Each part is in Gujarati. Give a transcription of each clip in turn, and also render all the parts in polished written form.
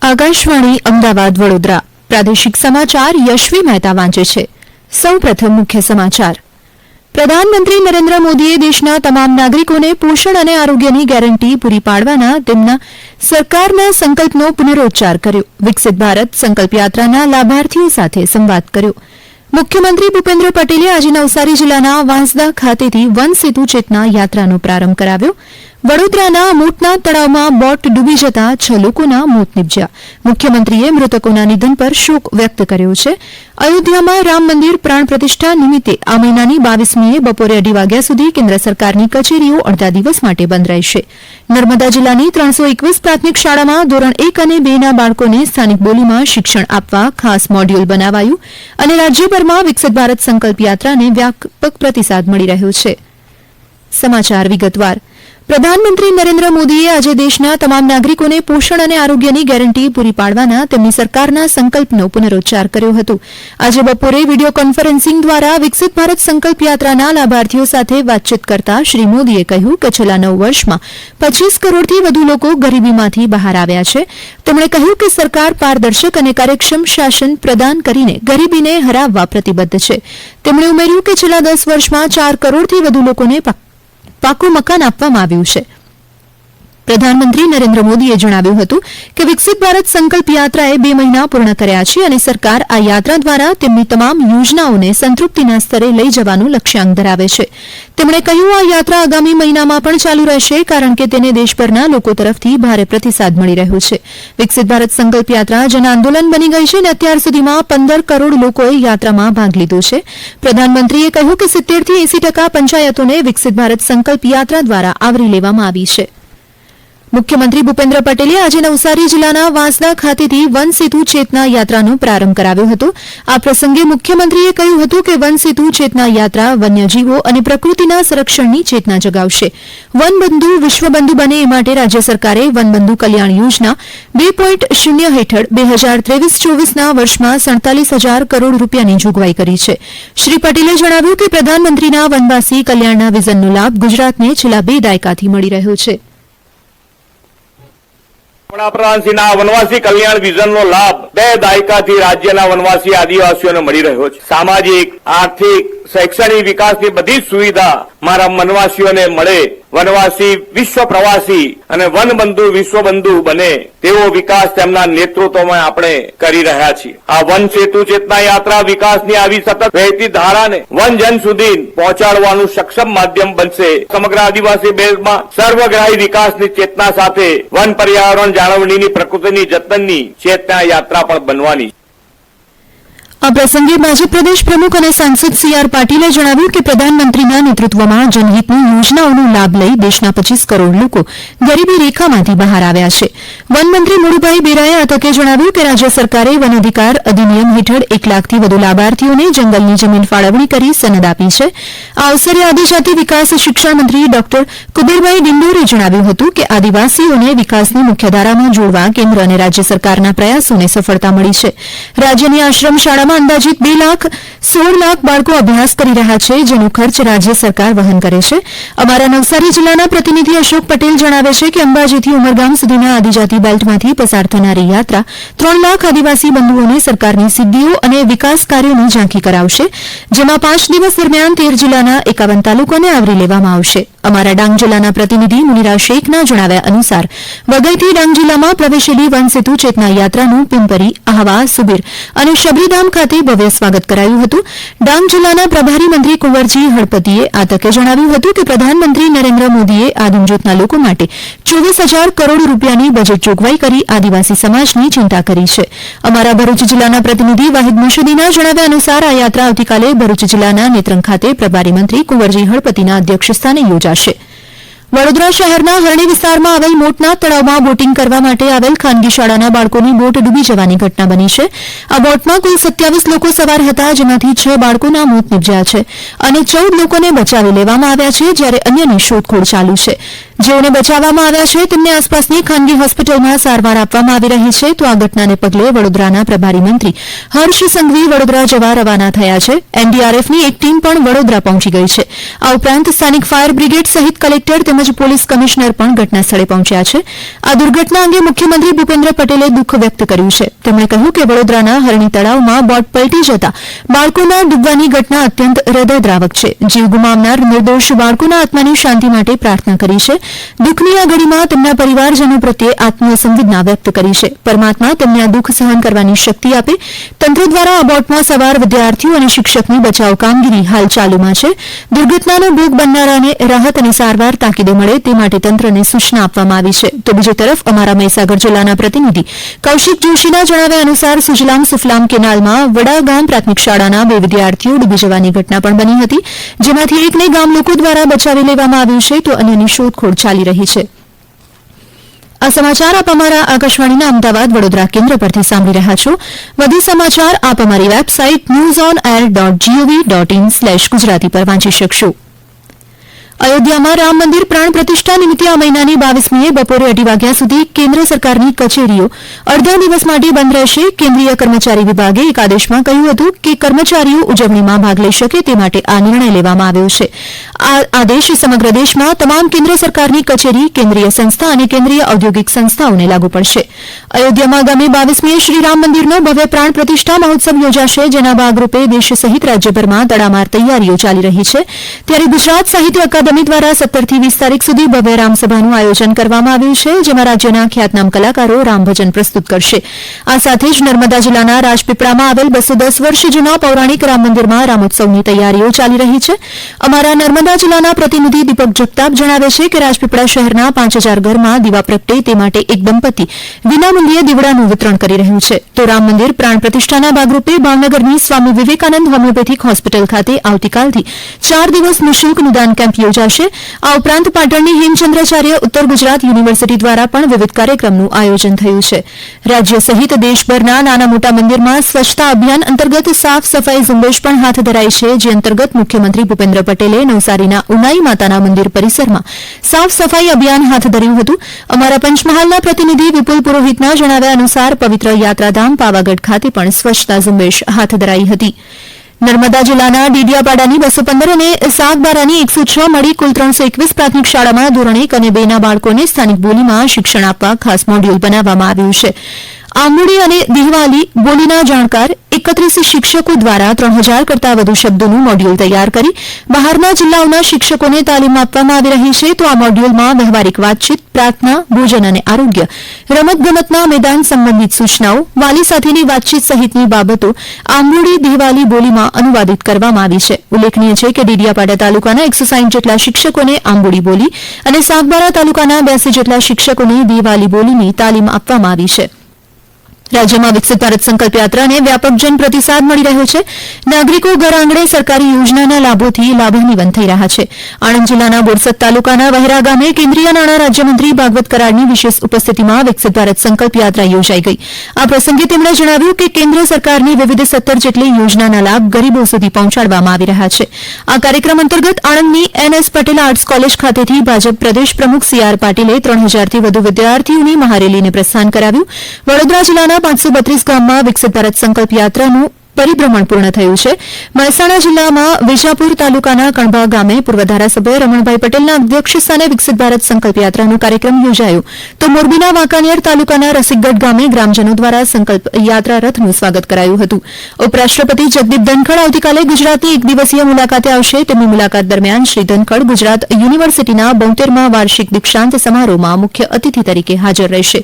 આકાશવાણી અમદાવાદ વડોદરા પ્રાદેશિક સમાચાર યશવી મહેતા વાંચે છે. સૌપ્રથમ મુખ્ય સમાચાર. પ્રધાનમંત્રી નરેન્દ્ર મોદીએ દેશના તમામ નાગરિકોને પોષણ અને આરોગ્યની ગેરંટી પૂરી પાડવાના તેમના સરકારના સંકલ્પનો પુનરોચ્ચાર કર્યો. વિકસિત ભારત સંકલ્પ યાત્રાના લાભાર્થીઓ સાથે સંવાદ કર્યો. મુખ્યમંત્રી ભૂપેન્દ્ર પટેલે આજે નવસારી જિલ્લાના વાંસદા ખાતેથી વન સેતુ ચેતના યાત્રાનો પ્રારંભ કરાવ્યો. વડોદરાના મોટના તળાવમાં બોટ ડૂબી જતા 6 લોકોના મોત નીપજ્યા. મુખ્યમંત્રીએ મૃતકોના નિધન પર શોક વ્યક્ત કર્યો છે. અયોધ્યામાં રામ મંદિર પ્રાણ પ્રતિષ્ઠા નિમિત્તે આ મહિનાની 22મીએ બપોરે 2:30 વાગ્યા સુધી કેન્દ્ર સરકારની કચેરીઓ અડધા દિવસ માટે બંધ રહેશે. નર્મદા જિલ્લાની 321 પ્રાથમિક શાળામાં ધોરણ 1 અને 2ના બાળકોને સ્થાનિક બોલીમાં શિક્ષણ આપવા ખાસ મોડ્યુલ બનાવાયું અને રાજ્યભરમાં વિકસિત ભારત સંકલ્પ યાત્રાને વ્યાપક પ્રતિસાદ મળી રહ્યો છે. સમાચાર વિગતવાર. પ્રધાનમંત્રી નરેન્દ્ર મોદીએ આજે દેશના તમામ નાગરિકોને પોષણ અને આરોગ્યની ગેરંટી પૂરી પાડવાના તેમની સરકારના સંકલ્પનો પુનરોચ્ચાર કર્યો હતો. આજે બપોરે વિડીયો કોન્ફરન્સિંગ દ્વારા વિકસિત ભારત સંકલ્પ યાત્રાના લાભાર્થીઓ સાથે વાતચીત કરતા શ્રી મોદીએ કહ્યું કે છેલ્લા 9 વર્ષમાં 25 કરોડથી વધુ લોકો ગરીબીમાંથી બહાર આવ્યા છે. તેમણે કહ્યું કે સરકાર પારદર્શક અને કાર્યક્ષમ શાસન પ્રદાન કરીને ગરીબીને હરાવવા પ્રતિબદ્ધ છે. તેમણે ઉમેર્યું કે છેલ્લા 10 વર્ષમાં 4 કરોડથી વધુ લોકોને પાકું મકાન આપવામાં આવ્યું છે. પ્રધાનમંત્રી નરેન્દ્ર મોદીએ જણાવ્યું હતું કે વિકસિત ભારત સંકલ્પ યાત્રાએ 2 મહિના પૂર્ણ કર્યા છે અને સરકાર આ યાત્રા દ્વારા તેમની તમામ યોજનાઓને સંતૃપ્તિના સ્તરે લઈ જવાનું લક્ષ્યાંક ધરાવે છે. તેમણે કહ્યું આ યાત્રા આગામી મહિનામાં પણ ચાલુ રહેશે કારણ કે તેને દેશભરના લોકો તરફથી ભારે પ્રતિસાદ મળી રહ્યો છે. વિકસિત ભારત સંકલ્પ યાત્રા જન આંદોલન બની ગઈ છે અને અત્યાર સુધીમાં 15 કરોડ લોકોએ યાત્રામાં ભાગ લીધો છે. પ્રધાનમંત્રીએ કહ્યું કે 70% થી 80% પંચાયતોને વિકસિત ભારત સંકલ્પ યાત્રા દ્વારા આવરી લેવામાં આવી છે. મુખ્યમંત્રી ભૂપેન્દ્ર પટેલે આજે નવસારી જિલ્લાના વાંસદા ખાતેથી વન સેતુ ચેતના યાત્રાનો પ્રારંભ કરાવ્યો હતો. આ પ્રસંગે મુખ્યમંત્રીએ કહ્યું હતું કે વન સેતુ ચેતના યાત્રા વન્યજીવો અને પ્રકૃતિના સંરક્ષણની ચેતના જગાવશે. વનબંધુ વિશ્વબંધુ બને એ માટે રાજ્ય સરકારે વનબંધુ કલ્યાણ યોજના 2.0 હેઠળ 2023-24ના વર્ષમાં 47,000 કરોડ રૂપિયાની જોગવાઈ કરી છે. શ્રી પટેલે જણાવ્યું કે પ્રધાનમંત્રીના વનવાસી કલ્યાણના વિઝનનો લાભ ગુજરાતને છેલ્લા 2 દાયકાથી મળી રહ્યો છે. વડાપ્રધાનશ્રીના વનવાસી કલ્યાણ વિઝનનો લાભ 2 દાયકાથી રાજ્યના વનવાસી આદિવાસીઓને મળી રહ્યો છે. સામાજિક, આર્થિક, શૈક્ષણિક વિકાસની બધી જ સુવિધા મારા વનવાસીઓને મળે. વનવાસી વિશ્વ પ્રવાસી અને વનબંધુ વિશ્વબંધુ બને તેવો વિકાસ તેમના નેતૃત્વમાં આપણે કરી રહ્યા છીએ. આ વન સેતુ ચેતના યાત્રા વિકાસની આવી સતત વહેતી ધારાને વનજન સુધી પહોંચાડવાનું સક્ષમ માધ્યમ બનશે. સમગ્ર આદિવાસી બેલ્ટમાં સર્વગ્રાહી વિકાસની ચેતના સાથે વન પર્યાવરણ જાળવણીની પ્રકૃતિની જતનની ચેતના યાત્રા પણ બનવાની. આ પ્રસંગે ભાજપ પ્રદેશ પ્રમુખ અને સાંસદ સી.આર. પાટીલે જણાવ્યું કે પ્રધાનમંત્રીના નેતૃત્વમાં જનહિતની યોજનાઓનો લાભ લઈ દેશના 25 કરોડ લોકો ગરીબી રેખામાંથી બહાર આવ્યા છે. વનમંત્રી મુળુભાઈ બેરાએ આ તકે જણાવ્યું કે રાજ્ય સરકારે વન અધિકાર અધિનિયમ હેઠળ 1 લાખથી વધુ લાભાર્થીઓને જંગલની જમીન ફાળવણી કરી સનદ આપી છે. આ અવસરે આદિજાતિ વિકાસ શિક્ષણ મંત્રી ડોક્ટર કુબેરભાઈ ડિંડોરે જણાવ્યું હતું કે આદિવાસીઓને વિકાસની મુખ્યધારામાં જોડવા કેન્દ્ર અને રાજ્ય સરકારના પ્રયાસોને સફળતા મળી છે. રાજ્યની આશ્રમ શાળામાં અંદાજિત 2,16 લાખ બાળકો અભ્યાસ કરી રહ્યા છે, જેનો ખર્ચ રાજ્ય સરકાર વહન કરે છે. અમારા નવસારી જિલ્લાના પ્રતિનિધિ અશોક પટેલ જણાવે છે કે અંબાજીથી ઉમરગામ સુધીના આદિજાતિ બેલ્ટમાંથી પસાર થનારી યાત્રા 3 લાખ આદિવાસી બંધુઓને સરકારની સિદ્ધિઓ અને વિકાસ કાર્યોની ઝાંખી કરાવશે, જેમાં 5 દિવસ દરમિયાન 13 જિલ્લાના 51 તાલુકાને આવરી લેવામાં આવશે. અમારા ડાંગ જિલ્લાના પ્રતિનિધિ મુનિરા શેખના જણાવ્યા અનુસાર વઘઈથી ડાંગ જિલ્લામાં પ્રવેશેલી વન સેતુ ચેતના યાત્રાનું પિંપરી, આહવા, સુબીર અને શબરીધામ ખાતે ભવ્ય સ્વાગત કરાયું હતું. ડાંગ જિલ્લાના પ્રભારી મંત્રી કુંવરજી હળપતિએ આ તકે જણાવ્યું હતું કે પ્રધાનમંત્રી નરેન્દ્ર મોદીએ આદિમ જૂથના લોકો માટે 24,000 કરોડ રૂપિયાની બજેટ જોગવાઈ કરી આદિવાસી સમાજની ચિંતા કરી છે. અમારા ભરૂચ જિલ્લાના પ્રતિનિધિ વાહિદ મુશીદીના જણાવ્યા અનુસાર આ યાત્રા આવતીકાલે ભરૂચ જિલ્લાના નેત્રંગ ખાતે પ્રભારી મંત્રી કુંવરજી હળપતિના અધ્યક્ષસ્થાને યોજાશે. વડોદરા શહેરના હરણી વિસ્તારમાં આવેલ મોટના તળાવમાં બોટિંગ કરવા માટે આવેલ ખાનગી શાળાના બાળકોની બોટ ડૂબી જવાની ઘટના બની છે. આ બોટમાં કુલ 27 લોકો સવાર હતા, જેમાંથી 6 બાળકોના મોત નીપજ્યા છે અને 14 લોકોને બચાવી લેવામાં આવ્યા છે, જ્યારે અન્યની શોધખોળ ચાલુ છે. જેઓને બચાવવામાં આવ્યા છે તેમને આસપાસની ખાનગી હોસ્પિટલમાં સારવાર આપવામાં આવી રહી છે. તો આ ઘટનાને પગલે વડોદરાના પ્રભારી મંત્રી હર્ષ સંઘવી વડોદરા જવા રવાના થયા છે. એનડીઆરએફની એક ટીમ પણ વડોદરા પહોંચી ગઈ છે. આ ઉપરાંત સ્થાનિક ફાયર બ્રિગેડ સહિત કલેક્ટર તેમજ પોલીસ કમિશનર પણ ઘટના સ્થળે પહોંચ્યા છે. આ દુર્ઘટના અંગે મુખ્યમંત્રી ભૂપેન્દ્ર પટેલે દુઃખ વ્યક્ત કર્યું છે. તેમણે કહ્યું કે વડોદરાના હરણી તળાવમાં બોટ પલટી જતા બાળકોના ડૂબવાની ઘટના અત્યંત હૃદયદ્રાવક છે. જીવ ગુમાવનાર નિર્દોષ બાળકોના આત્માની શાંતિ માટે પ્રાર્થના કરી છે. દુઃખની આ ઘડીમાં તેમના પરિવારજનો પ્રત્યે આત્મીય સંવેદના વ્યક્ત કરી છે. પરમાત્મા તેમને આ દુઃખ સહન કરવાની શક્તિ આપે. તંત્ર દ્વારા આ બોટમાં સવાર વિદ્યાર્થીઓ અને શિક્ષકની બચાવ કામગીરી હાલ ચાલુમાં છે. દુર્ઘટનાનો ભોગ બનનારાને રાહત અને સારવાર તાકીદે મળે તે માટે તંત્રને સૂચના આપવામાં આવી છે. તો બીજી તરફ અમારા મહીસાગર જિલ્લાના પ્રતિનિધિ કૌશિક જોશીના જણાવ્યા અનુસાર સુજલામ સુફલામ કેનાલમાં વડા ગામ પ્રાથમિક શાળાના 2 વિદ્યાર્થીઓ ડૂબી જવાની ઘટના પણ બની હતી, જેમાંથી એકને ગામ લોકો દ્વારા બચાવી લેવામાં આવ્યું છે તો અન્યની શોધખોળ ચાલી રહી છે. આ સમાચાર આપ અમારા આકાશવાણીના અમદાવાદ વડોદરા કેન્દ્ર પરથી સાંભળી રહ્યા છો. વધુ સમાચાર આપ અમારી વેબસાઇટ newsonair.gov.in/ગુજરાતી પર વાંચી શકશો. અયોધ્યામાં રામ મંદિર પ્રાણ પ્રતિષ્ઠા નિમિત્તે આ મહિનાની 22મીએ બપોરે 2:30 વાગ્યા સુધી કેન્દ્ર સરકારની કચેરીઓ અડધા દિવસ માટે બંધ રહેશે. કેન્દ્રીય કર્મચારી વિભાગે એક આદેશમાં કહ્યું હતું કે કર્મચારીઓ ઉજવણીમાં ભાગ લઈ શકે તે માટે આ નિર્ણય લેવામાં આવ્યો છે. આ આદેશ સમગ્ર દેશમાં તમામ કેન્દ્ર સરકારની કચેરી, કેન્દ્રીય સંસ્થા અને કેન્દ્રીય ઔદ્યોગિક સંસ્થાઓને લાગુ પડશે. અયોધ્યામાં આગામી 22મીએ શ્રી રામ મંદિરનો ભવ્ય પ્રાણ પ્રતિષ્ઠા મહોત્સવ યોજાશે, જેના ભાગરૂપે દેશ સહિત રાજ્યભરમાં તડામાર તૈયારીઓ ચાલી રહી છે. ત્યારે ગુજરાત સાહિત્ય અકાદમી દ્વારા 17 થી 20 તારીખ સુધી ભવ્ય રામસભાનું આયોજન કરવામાં આવ્યું છે, જેમાં રાજ્યના ખ્યાતનામ કલાકારો રામભજન પ્રસ્તુત કરશે. આ સાથે જ નર્મદા જિલ્લાના રાજપીપળામાં આવેલ 210 વર્ષ જૂના પૌરાણિક રામ મંદિરમાં રામોત્સવની તૈયારીઓ ચાલી રહી છે. અમારા નર્મદા જિલ્લાના પ્રતિનિધિ દીપક જગતાપ જણાવે છે કે રાજપીપળા શહેરના 5000 ઘરમાં દીવા પ્રગટે તે માટે એક દંપતી વિનામૂલ્યે દીવડાનું વિતરણ કરી રહ્યું છે. તો રામ મંદિર પ્રાણ પ્રતિષ્ઠાના ભાગરૂપે ભાવનગરની સ્વામી વિવેકાનંદ હોમિયોપેથિક હોસ્પિટલ ખાતે આવતીકાલથી 4 દિવસ નિઃશુલ્ક નિદાન કેમ્પ યોજાશે. આ ઉપરાંત પાટણની હેમચંદ્રાચાર્ય ઉત્તર ગુજરાત યુનિવર્સિટી દ્વારા પણ વિવિધ કાર્યક્રમનું આયોજન થયું છે. રાજ્ય સહિત દેશભરના નાના મોટા મંદિરમાં સ્વચ્છતા અભિયાન અંતર્ગત સાફ સફાઈ ઝુંબેશ પણ હાથ ધરાઈ છે, જે અંતર્ગત મુખ્યમંત્રી ભૂપેન્દ્ર પટેલે નવસારીના ઉનાઈ માતાના મંદિર પરિસરમાં સાફ સફાઈ અભિયાન હાથ ધર્યું હતું. અમારા પંચમહાલના પ્રતિનિધિ વિપુલ પુરોહિતના જણાવ્યા અનુસાર પવિત્ર યાત્રાધામ પાવાગઢ ખાતે પણ સ્વચ્છતા ઝુંબેશ હાથ ધરાઈ હતી. નર્મદા જિલ્લાના ડીડીયાપાડાની 215 અને સાગબારાની 106 મળી કુલ 321 પ્રાથમિક શાળામાં ધોરણ 1 અને 2ના બાળકોને સ્થાનિક બોલીમાં શિક્ષણ આપવા ખાસ મોડ્યુલ બનાવવામાં આવ્યું છે. આંબુડી અને દિહવાલી બોલીના જાણકાર 31 શિક્ષકો દ્વારા 3000 કરતાં વધુ શબ્દોનું મોડ્યુલ તૈયાર કરી બહારના જિલ્લાઓના શિક્ષકોને તાલીમ આપવામાં આવી રહી છે. તો આ મોડ્યુલમાં વ્યવહારિક વાતચીત, પ્રાર્થના, ભોજન અને આરોગ્ય, રમતગમતના મેદાન સંબંધિત સૂચનાઓ, વાલી સાથેની વાતચીત સહિતની બાબતો આંબુડી દિહવાલી બોલીમાં અનુવાદિત કરવામાં આવી છે. ઉલ્લેખનીય છે કે ડેડિયાપાડા તાલુકાના 160 જેટલા શિક્ષકોને આંબુડી બોલી અને સાગબારા તાલુકાના 82 જેટલા શિક્ષકોને દિહવાલી બોલીની તાલીમ આપવામાં આવી છે. રાજ્યમાં વિકસિત ભારત સંકલ્પ યાત્રાને વ્યાપક જન પ્રતિસાદ મળી રહ્યો છે. નાગરિકો ઘર આંગણે સરકારી યોજનાના લાભોથી લાભાન્વિત થઈ રહ્યા છે. આણંદ જિલ્લાના બોરસદ તાલુકાના વહેરા ગામે કેન્દ્રીય નાણાં રાજ્યમંત્રી ભાગવત કરાડની વિશેષ ઉપસ્થિતિમાં વિકસિત ભારત સંકલ્પ યાત્રા યોજાઈ ગઈ. આ પ્રસંગે તેમણે જણાવ્યું કે કેન્દ્ર સરકારની વિવિધ 17 જેટલી યોજનાના લાભ ગરીબો સુધી પહોંચાડવામાં આવી રહ્યા છે. આ કાર્યક્રમ અંતર્ગત આણંદની NS પટેલ આર્ટ્સ કોલેજ ખાતેથી ભાજપ પ્રદેશ પ્રમુખ CR પાટીલે 3000થી વધુ વિદ્યાર્થીઓની મહારેલીને પ્રસ્થાન કરાવ્યું. વડોદરા જિલ્લાના 532 ગામમાં વિકસિત ભારત સંકલ્પ યાત્રાનું પરિભ્રમણ પૂર્ણ થયું છે. મહેસાણા જિલ્લામાં વિજાપુર તાલુકાના કણભા ગામે પૂર્વ ધારાસભ્ય રમણભાઈ પટેલના અધ્યક્ષસ્થાને વિકસિત ભારત સંકલ્પ યાત્રાનો કાર્યક્રમ યોજાયો. તો મોરબીના વાંકાનેર તાલુકાના રસિકગઢ ગામે ગ્રામજનો દ્વારા સંકલ્પ યાત્રા રથનું સ્વાગત કરાયું હતું. ઉપરાષ્ટ્રપતિ જગદીપ ધનખડ આવતીકાલે ગુજરાતની 1 દિવસીય મુલાકાતે આવશે. તેમની મુલાકાત દરમિયાન શ્રી ધનખડ ગુજરાત યુનિવર્સિટીના 72મા વાર્ષિક દીક્ષાંત સમારોહમાં મુખ્ય અતિથિ તરીકે હાજર રહેશે.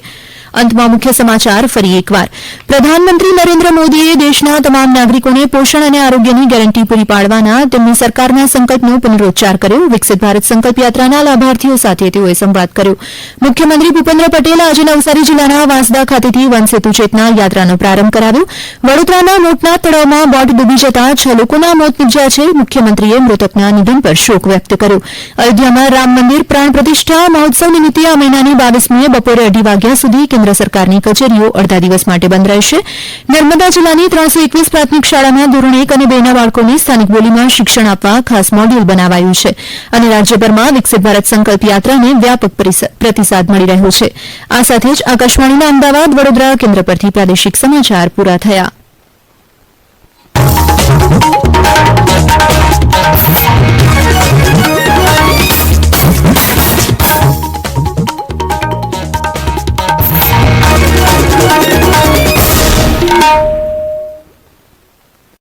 અંતમાં મુખ્ય સમાચાર ફરી એકવાર. પ્રધાનમંત્રી નરેન્દ્ર મોદીએ દેશના તમામ નાગરિકોને પોષણ અને આરોગ્યની ગેરંટી પૂરી પાડવાના તેમની સરકારના સંકલ્પનો પુનરોચ્ચાર કર્યો. વિકસિત ભારત સંકલ્પ યાત્રાના લાભાર્થીઓ સાથે તેઓએ સંવાદ કર્યો. મુખ્યમંત્રી ભૂપેન્દ્ર પટેલ આજે નવસારી જિલ્લાના વાંસદા ખાતેથી વનસેતુ ચેતના યાત્રાનો પ્રારંભ કરાવ્યો. વડોદરાના મોટનાથ તળાવમાં બોટ ડૂબી જતા 6 લોકોના મોત નીપજ્યા છે. મુખ્યમંત્રીએ મૃતકના નિધન પર શોક વ્યક્ત કર્યો. અયોધ્યામાં રામ મંદિર પ્રાણ પ્રતિષ્ઠા મહોત્સવ નિમિત્તે આ મહિનાની 22મીએ બપોરે 2:30 વાગ્યા સુધી કેન્દ્ર સરકારની કચેરીઓ અડધા દિવસ માટે બંધ રહેશે. નર્મદા જિલ્લાની 321 પ્રાથમિક શાળામાં ધોરણ 1 અને 2ના બાળકોને સ્થાનિક બોલીમાં શિક્ષણ આપવા ખાસ મોડ્યુલ બનાવાયું છે. અને રાજ્યભરમાં વિકસિત ભારત સંકલ્પ યાત્રાને વ્યાપક પ્રતિસાદ મળી રહ્યો છે. આ સાથે જ આકાશવાણીના અમદાવાદ વડોદરા કેન્દ્ર પરથી પ્રાદેશિક સમાચાર પૂરા થયા.